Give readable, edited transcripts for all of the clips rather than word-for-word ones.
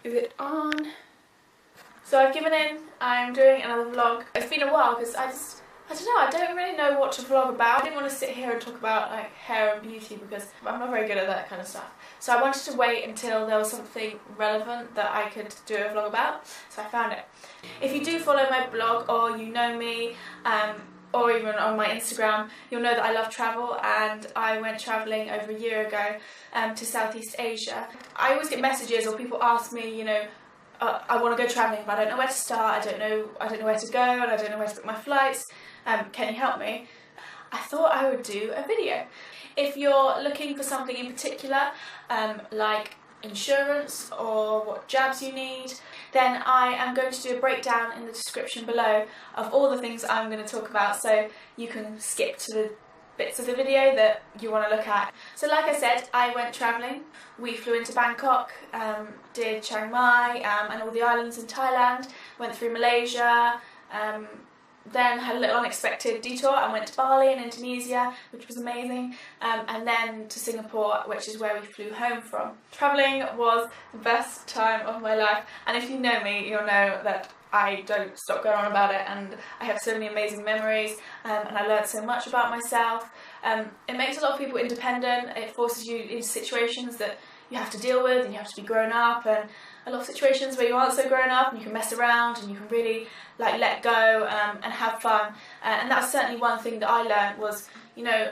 Is it on? So I've given in, I'm doing another vlog. It's been a while because I don't know, I don't really know what to vlog about. I didn't want to sit here and talk about like hair and beauty because I'm not very good at that kind of stuff. So I wanted to wait until there was something relevant that I could do a vlog about. So I found it. If you do follow my blog or you know me, or even on my Instagram, you'll know that I love travel, and I went travelling over a year ago to Southeast Asia. I always get messages or people ask me, you know, I want to go travelling but I don't know where to start, I don't know where to go, and I don't know where to book my flights. Can you help me? I thought I would do a video. If you're looking for something in particular, like insurance or what jabs you need, then I am going to do a breakdown in the description below of all the things I'm going to talk about, so you can skip to the bits of the video that you want to look at. So like I said, I went travelling. We flew into Bangkok, did Chiang Mai and all the islands in Thailand, went through Malaysia, then had a little unexpected detour and went to Bali in Indonesia, which was amazing, and then to Singapore, which is where we flew home from. Travelling was the best time of my life, and if you know me, you'll know that I don't stop going on about it, and I have so many amazing memories, and I learned so much about myself. It makes a lot of people independent. It forces you into situations that you have to deal with, and you have to be grown up, and a lot of situations where you aren't so grown up and you can mess around and you can really like let go and have fun. And that's certainly one thing that I learned was, you know,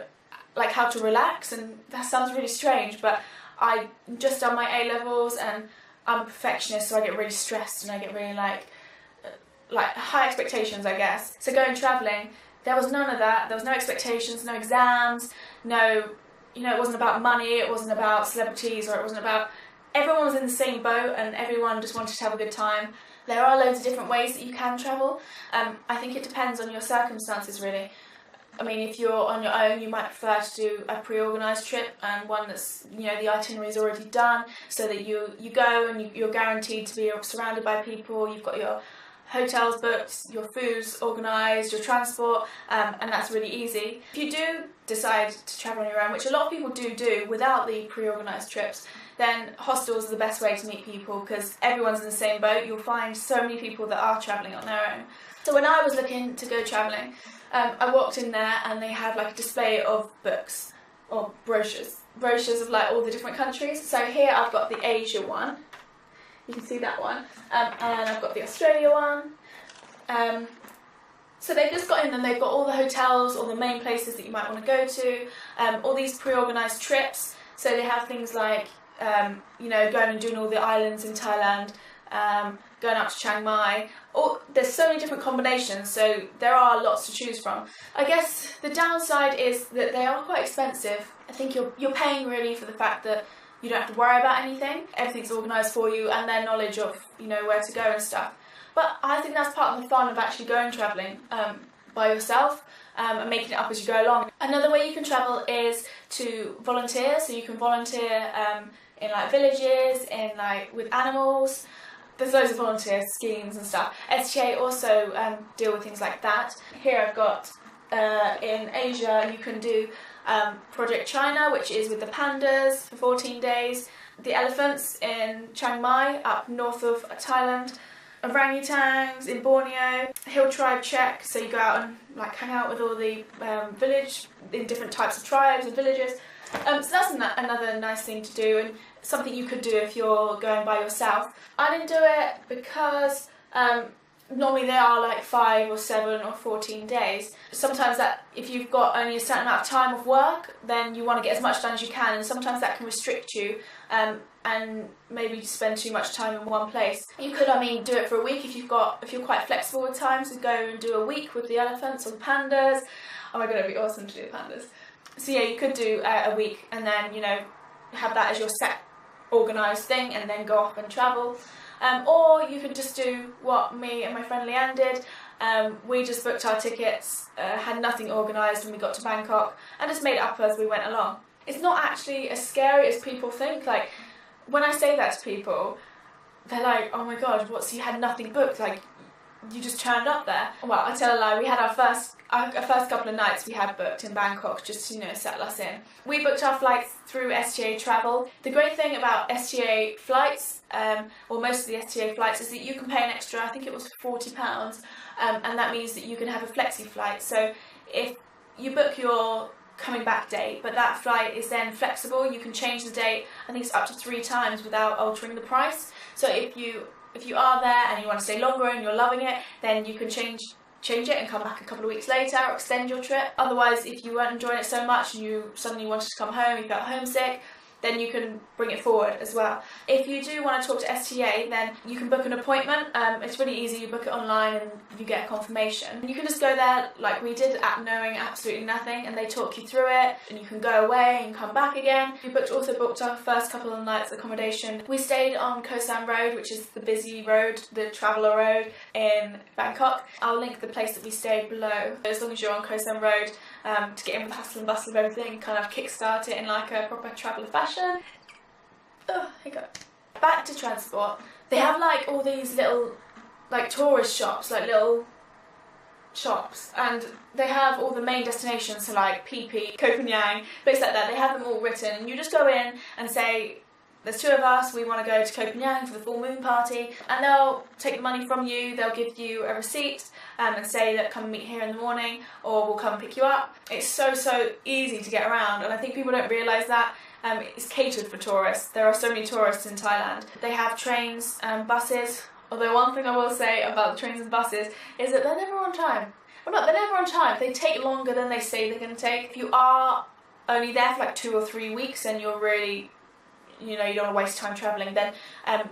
like how to relax. And that sounds really strange, but I just done my A-levels and I'm a perfectionist, so I get really stressed and I get really like high expectations, I guess. So going travelling, there was none of that. There was no expectations, no exams, no, you know, it wasn't about money, it wasn't about celebrities, or it wasn't about... Everyone was in the same boat and everyone just wanted to have a good time. There are loads of different ways that you can travel. I think it depends on your circumstances, really. I mean, if you're on your own, you might prefer to do a pre-organised trip, and one that's, you know, the itinerary is already done, so that you go and you're guaranteed to be surrounded by people. You've got your hotels booked, your food's organised, your transport, and that's really easy. If you do decide to travel on your own, which a lot of people do without the pre-organised trips, then hostels are the best way to meet people because everyone's in the same boat. You'll find so many people that are travelling on their own. So when I was looking to go travelling, I walked in there and they had like a display of books or brochures of like all the different countries. So here I've got the Asia one. You can see that one, and I've got the Australia one. So they've just got in and they've got all the hotels, all the main places that you might want to go to, all these pre-organised trips. So they have things like, you know, going and doing all the islands in Thailand, going up to Chiang Mai. There's so many different combinations, so there are lots to choose from. I guess the downside is that they are quite expensive. I think you're paying really for the fact that you don't have to worry about anything. Everything's organised for you, and their knowledge of, you know, where to go and stuff. But I think that's part of the fun of actually going travelling by yourself and making it up as you go along. Another way you can travel is to volunteer. So you can volunteer in like villages, in like with animals. There's loads of volunteer schemes and stuff. STA also deal with things like that. Here I've got in Asia you can do Project China, which is with the pandas for 14 days. The elephants in Chiang Mai, up north of Thailand. Orangutans in Borneo. Hill tribe check, so you go out and like hang out with all the village in different types of tribes and villages. So that's another nice thing to do, and something you could do if you're going by yourself. I didn't do it because normally they are like 5 or 7 or 14 days. Sometimes that, if you've got only a certain amount of time of work, then you want to get as much done as you can, and sometimes that can restrict you and maybe spend too much time in one place. You could, I mean, do it for a week if you're quite flexible with time, so go and do a week with the elephants or the pandas. Oh my god, it'd be awesome to do the pandas. So yeah, you could do a week and then, you know, have that as your set organised thing and then go off and travel. Or you could just do what me and my friend Leanne did. We just booked our tickets, had nothing organised when we got to Bangkok, and just made it up as we went along. It's not actually as scary as people think. Like, when I say that to people, they're like, oh my god, what, so you had nothing booked? Like, you just turned up there? Well, I tell a lie, we had our first our first couple of nights we had booked in Bangkok just to, settle us in. We booked our flights through STA Travel. The great thing about STA flights, or most of the STA flights, is that you can pay an extra, I think it was £40, and that means that you can have a flexi flight. So if you book your coming back date, but that flight is then flexible, you can change the date, I think it's up to 3 times without altering the price. So if you are there and you want to stay longer and you're loving it, then you can change it and come back a couple of weeks later or extend your trip. Otherwise, if you weren't enjoying it so much and you suddenly wanted to come home, you felt homesick, then you can bring it forward as well. If you do want to talk to STA, then you can book an appointment. It's really easy. You book it online and you get a confirmation. You can just go there like we did, knowing absolutely nothing, and they talk you through it, and you can go away and come back again. We also booked our first couple of nights accommodation. We stayed on Koh Sam Road, which is the busy road, the traveller road in Bangkok. I'll link the place that we stayed below. As long as you're on Koh Sam Road, to get in with the hustle and bustle of everything, kind of kickstart it in like a proper traveller fashion. Oh, here you go. Back to transport. They have like all these little like tourist shops, like little shops, and they have all the main destinations, so like Phi Phi, Koh Phangan, places like that. They have them all written, and you just go in and say, there's 2 of us, we want to go to Koh Phangan for the full moon party, and they'll take the money from you, they'll give you a receipt and say that come and meet here in the morning, or we'll come and pick you up. It's so easy to get around, and I think people don't realise that. It's catered for tourists. There are so many tourists in Thailand. They have trains and buses, although one thing I will say about the trains and buses is that they're never on time. Well, they're never on time. They take longer than they say they're going to take. If you are only there for like 2 or 3 weeks and you're really, you don't want to waste time travelling, then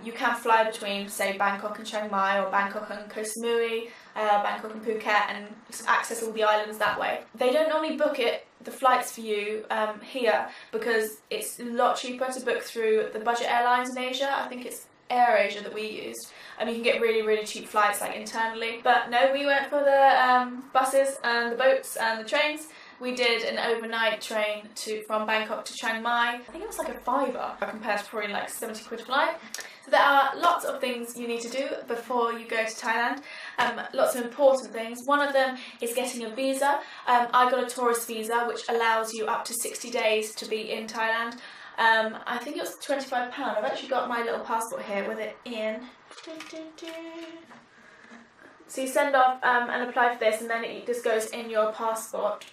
you can fly between, say, Bangkok and Chiang Mai, or Bangkok and Koh Samui, Bangkok and Phuket, and access all the islands that way. They don't normally book the flights for you here, because it's a lot cheaper to book through the budget airlines in Asia. I think it's AirAsia that we used. You can get really cheap flights like internally. But no, we went for the buses and the boats and the trains. We did an overnight train from Bangkok to Chiang Mai. I think it was like a £5 compared to probably like 70 quid flight. So there are lots of things you need to do before you go to Thailand. Lots of important things. One of them is getting a visa. I got a tourist visa, which allows you up to 60 days to be in Thailand. I think it was £25. I've actually got my little passport here with it in. So you send off and apply for this, and then it just goes in your passport.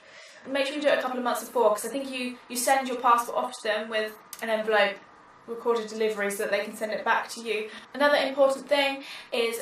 Make sure you do it a couple of months before, because I think you send your passport off to them with an envelope, recorded delivery, so that they can send it back to you. Another important thing is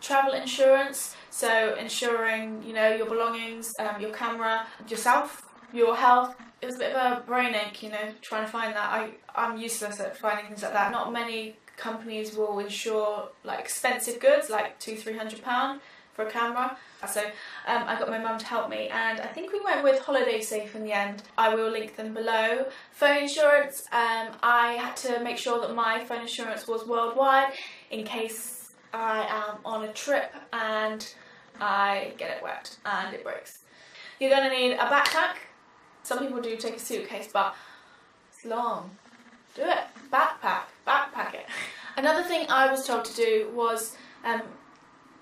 travel insurance, so insuring your belongings, your camera, yourself, your health. It was a bit of a brain ache, trying to find that. I'm useless at finding things like that. Not many companies will insure like expensive goods, like £200-300 for a camera. So I got my mum to help me, and I think we went with Holiday Safe in the end. I will link them below. Phone insurance, I had to make sure that my phone insurance was worldwide in case I am on a trip and I get it wet and it breaks. You're going to need a backpack. Some people do take a suitcase, but it's long. Do it. Backpack it. Another thing I was told to do was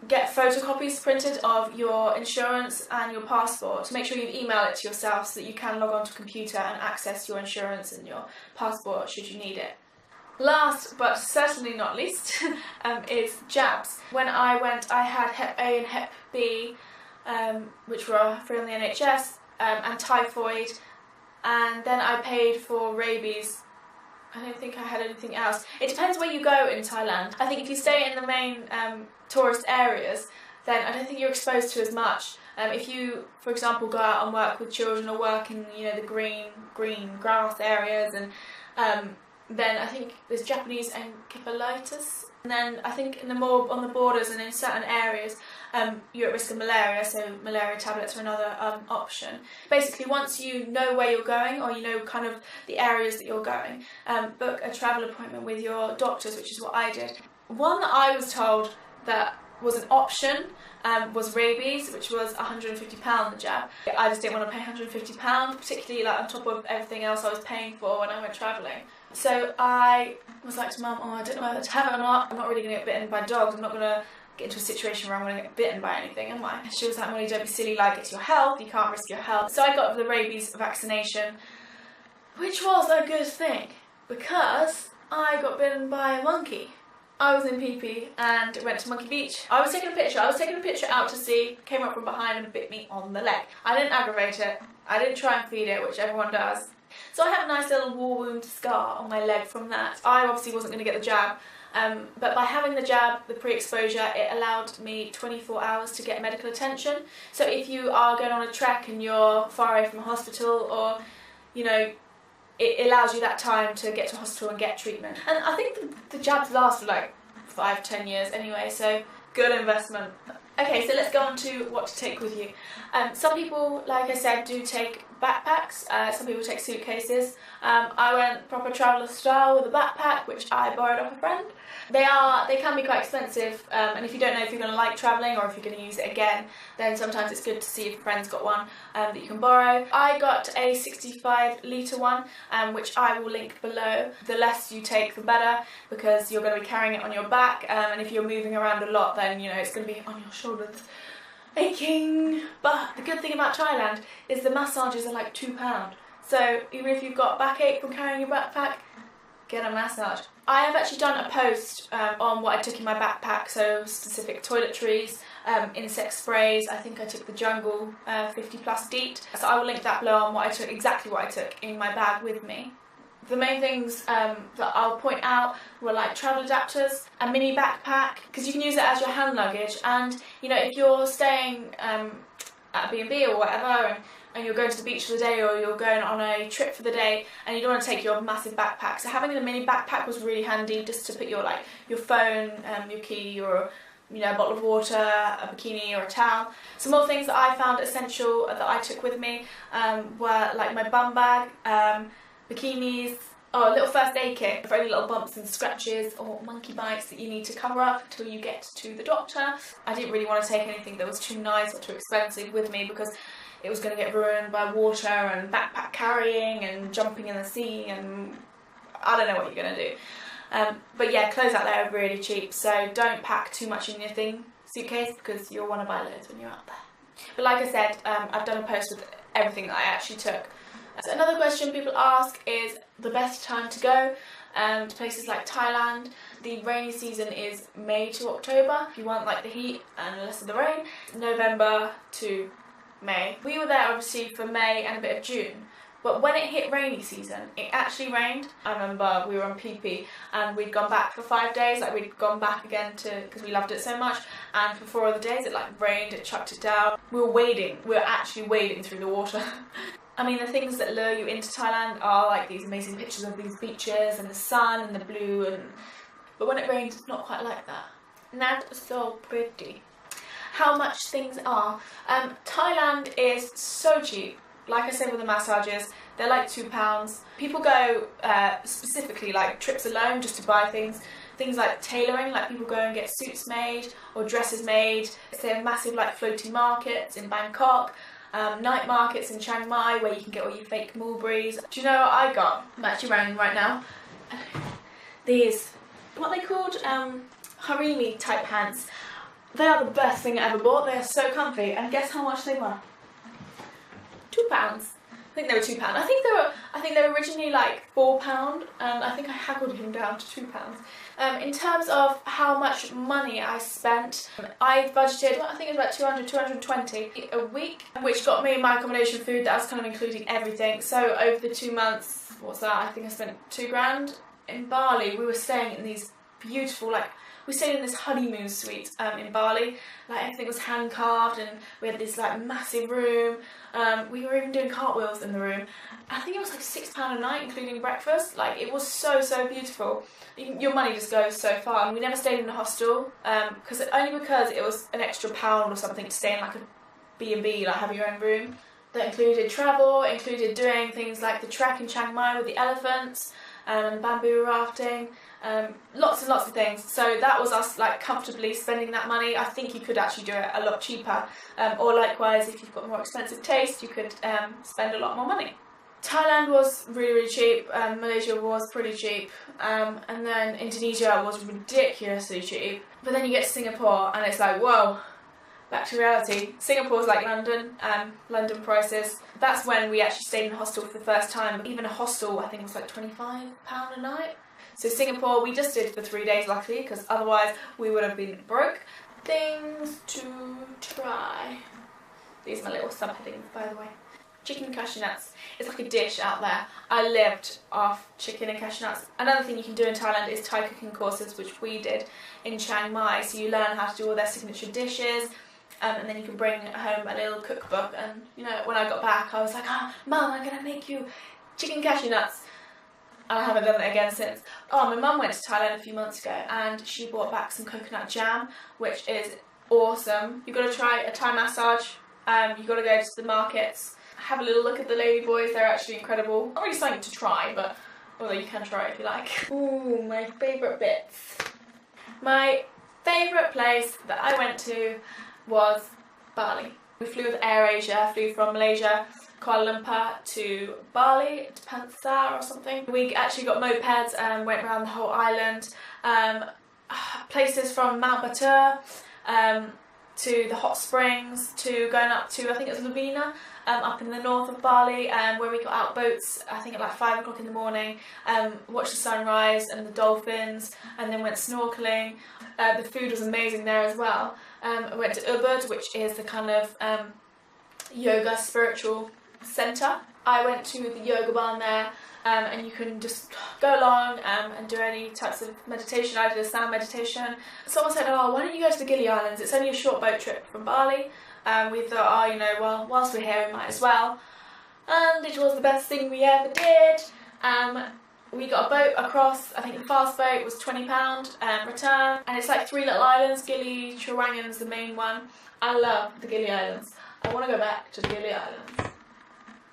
get photocopies printed of your insurance and your passport. To make sure you email it to yourself so that you can log onto a computer and access your insurance and your passport should you need it. Last but certainly not least is jabs. When I went, I had Hep A and Hep B, which were free on the NHS, and typhoid, and then I paid for rabies. I don't think I had anything else. It depends where you go in Thailand. I think if you stay in the main tourist areas, then I don't think you're exposed to as much. If you, for example, go out and work with children or work in the green grass areas, and then I think there's Japanese encephalitis. And then I think more on the borders and in certain areas, you're at risk of malaria, so malaria tablets are another option. Basically, once you know where you're going, or you know kind of the areas that you're going, book a travel appointment with your doctors, which is what I did. One that I was told that was an option was rabies, which was £150 the jab. I just didn't want to pay £150, particularly like on top of everything else I was paying for when I went travelling. So I was like to Mum, I don't know whether to have it or not. I'm not really going to get bitten by dogs. I'm not going to get into a situation where I'm going to get bitten by anything, am I? She was like, Molly, don't be silly, like, it's your health, you can't risk your health. So I got the rabies vaccination, which was a good thing, because I got bitten by a monkey. I was in pee-pee and went to Monkey Beach. I was taking a picture out to sea, came up from behind and bit me on the leg. I didn't aggravate it, I didn't try and feed it, which everyone does. So I have a nice little war wound scar on my leg from that. I obviously wasn't going to get the jab, but by having the jab, the pre-exposure, it allowed me 24 hours to get medical attention. So if you are going on a trek and you're far away from a hospital, or, you know, it allows you that time to get to hospital and get treatment. And I think the jabs last for like 5-10 years anyway, so good investment. Okay, so let's go on to what to take with you. Some people, like I said, do take backpacks. Some people take suitcases. I went proper traveller style with a backpack, which I borrowed off a friend. They can be quite expensive, and if you don't know if you're going to like travelling or if you're going to use it again, then sometimes it's good to see if a friend's got one that you can borrow. I got a 65-litre one, which I will link below. The less you take, the better, because you're going to be carrying it on your back, and if you're moving around a lot, then you know it's going to be on your shoulders aching. But the good thing about Thailand is the massages are like £2. So even if you've got backache from carrying your backpack, get a massage. I have actually done a post on what I took in my backpack, so specific toiletries, insect sprays. I think I took the Jungle 50+ DEET. So I will link that below on exactly what I took in my bag with me. The main things that I'll point out were like travel adapters, a mini backpack, because you can use it as your hand luggage, and you know, if you're staying at a B&B or whatever, and you're going to the beach for the day, or you're going on a trip for the day and you don't want to take your massive backpack, so having a mini backpack was really handy, just to put your phone, your key, or you know, a bottle of water, a bikini or a towel. Some more things that I found essential that I took with me were like my bum bag, bikinis, a little first aid kit for any little bumps and scratches or monkey bites that you need to cover up until you get to the doctor. I didn't really want to take anything that was too nice or too expensive with me, because it was going to get ruined by water and backpack carrying and jumping in the sea, and I don't know what you're going to do. But yeah, clothes out there are really cheap, so don't pack too much in your suitcase, because you'll want to buy loads when you're out there. But like I said, I've done a post with everything that I actually took. So another question people ask is the best time to go to places like Thailand. The rainy season is May to October. If you want like the heat and less of the rain, November to May. We were there obviously for May and a bit of June, but when it hit rainy season, it actually rained. I remember we were on PP and we'd gone back for 5 days, like we'd gone back again because we loved it so much, and for 4 other days it like rained, it chucked it down. We were actually wading through the water. I mean, the things that lure you into Thailand are like these amazing pictures of these beaches and the sun and the blue, but when it rains it's not quite like that. Not so pretty. How much things are. Thailand is so cheap. Like I said with the massages, they're like £2. People go specifically like trips alone just to buy things like tailoring, like people go and get suits made or dresses made. They have massive like floating markets in Bangkok, night markets in Chiang Mai where you can get all your fake mulberries. Do you know what I got? I'm actually wearing them right now. These, what are they called? Harimi type pants. They are the best thing I ever bought. They are so comfy, and guess how much they were? £2. I think they were £2. I think they were originally like £4, and I think I haggled him down to £2. In terms of how much money I spent, I budgeted, I think it was about 220 a week, which got me my accommodation, food. That was kind of including everything. So over the 2 months, what's that? I think I spent £2 grand. In Bali, we were staying in these beautiful, we stayed in this honeymoon suite in Bali. Like everything was hand carved, and we had this like massive room. We were even doing cartwheels in the room. I think it was like £6 a night, including breakfast. Like it was so beautiful. Your money just goes so far. And we never stayed in a hostel because it was an extra £1 or something to stay in like a B&B, like have your own room. That included travel, included doing things like the trek in Chiang Mai with the elephants, and bamboo rafting, lots and lots of things. So that was us like comfortably spending that money. I think you could actually do it a lot cheaper, or likewise if you've got more expensive taste, you could spend a lot more money. Thailand was really, really cheap, Malaysia was pretty cheap, and then Indonesia was ridiculously cheap. But then you get to Singapore and it's like, whoa, back to reality. Singapore's like London, London prices. That's when we actually stayed in a hostel for the first time. Even a hostel, I think, was like £25 a night. So Singapore, we just did for 3 days, luckily, because otherwise we would have been broke. Things to try. These are my little subheadings, by the way. Chicken and cashew nuts. It's like a dish out there. I lived off chicken and cashew nuts. Another thing you can do in Thailand is Thai cooking courses, which we did in Chiang Mai. So you learn how to do all their signature dishes, and then you can bring home a little cookbook. And you know, when I got back, I was like, "Ah, Mum, I'm gonna make you chicken cashew nuts." And I haven't done it again since. Oh, my mum went to Thailand a few months ago, and she brought back some coconut jam, which is awesome. You've got to try a Thai massage. You've got to go to the markets. Have a little look at the lady boys, they're actually incredible. Not really something to try, but although you can try it if you like. Ooh, my favourite bits. My favourite place that I went to was Bali. We flew with AirAsia, flew from Malaysia, Kuala Lumpur to Bali, to Pansar or something. We actually got mopeds and went around the whole island. Places from Mount Batur, to the hot springs, to going up to, I think it was Lovina, up in the north of Bali, where we got out boats, I think at like 5 o'clock in the morning, watched the sunrise and the dolphins, and then went snorkeling. The food was amazing there as well. I went to Ubud, which is the kind of yoga spiritual centre. I went to the yoga barn there, and you can just go along and do any types of meditation. I did a sound meditation. Someone said, "Oh, why don't you go to the Gili Islands? It's only a short boat trip from Bali." We thought, oh, you know, well, whilst we're here, we might as well. And it was the best thing we ever did. We got a boat across. I think the fast boat was £20 return, and it's like 3 little islands. Gili Trawangan's the main one. I love the Gili Islands. I want to go back to the Gili Islands.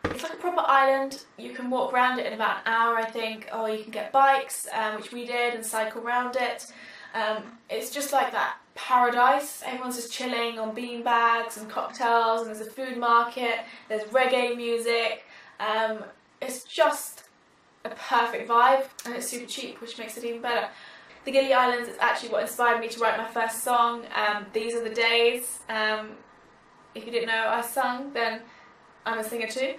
It's like a proper island. You can walk around it in about an hour, I think, or you can get bikes, which we did, and cycle around it. It's just like that paradise. Everyone's just chilling on bean bags and cocktails, and there's a food market, there's reggae music. It's just a perfect vibe, and it's super cheap, which makes it even better. The Gili Islands is actually what inspired me to write my first song, These Are the Days. If you didn't know I sung, then I'm a singer too.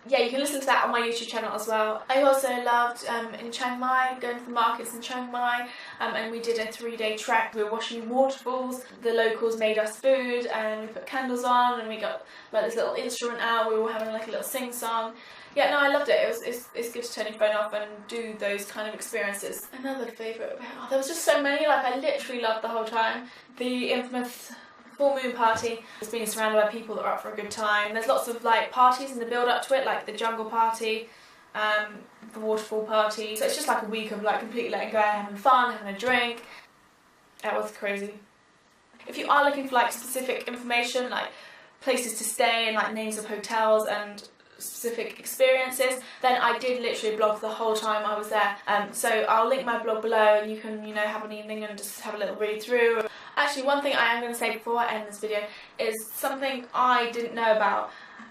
Yeah, you can listen to that on my YouTube channel as well. I also loved in Chiang Mai, going to the markets in Chiang Mai, and we did a 3-day trek. We were washing waterfalls, the locals made us food, and we put candles on, and we got like this little instrument out. We were having like a little sing-song. Yeah, no, I loved it. It's good to turn your phone off and do those kind of experiences. Another favourite, oh, there was just so many, like I literally loved the whole time. The infamous full moon party. It's being surrounded by people that are up for a good time. There's lots of like parties in the build up to it, like the jungle party, the waterfall party. So it's just like a week of like completely letting go, having fun, having a drink. That was crazy. If you are looking for like specific information, like places to stay and like names of hotels and specific experiences, then I did literally blog the whole time I was there. So I'll link my blog below, and you can, you know, have an evening and just have a little read through. Actually, one thing I am going to say before I end this video is something I didn't know about.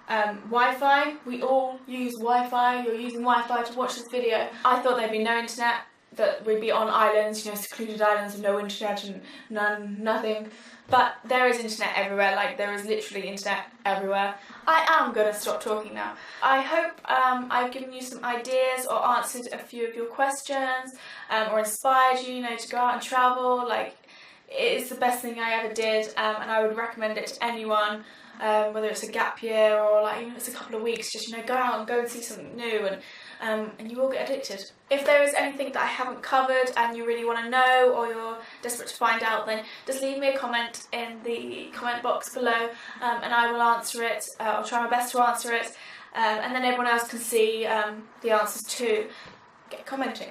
Wi-Fi. We all use Wi-Fi. You're using Wi-Fi to watch this video. I thought there'd be no internet, that we'd be on islands, you know, secluded islands with no internet and nothing. But there is internet everywhere, like there is literally internet everywhere. I am going to stop talking now. I hope I've given you some ideas or answered a few of your questions, or inspired you, you know, to go out and travel. Like, it is the best thing I ever did, and I would recommend it to anyone, whether it's a gap year or like, you know, it's a couple of weeks, just, you know, go out and go and see something new, and you will get addicted. If there is anything that I haven't covered and you really want to know, or you're desperate to find out, then just leave me a comment in the comment box below, and I will answer it. I'll try my best to answer it, and then everyone else can see the answers too. Get commenting.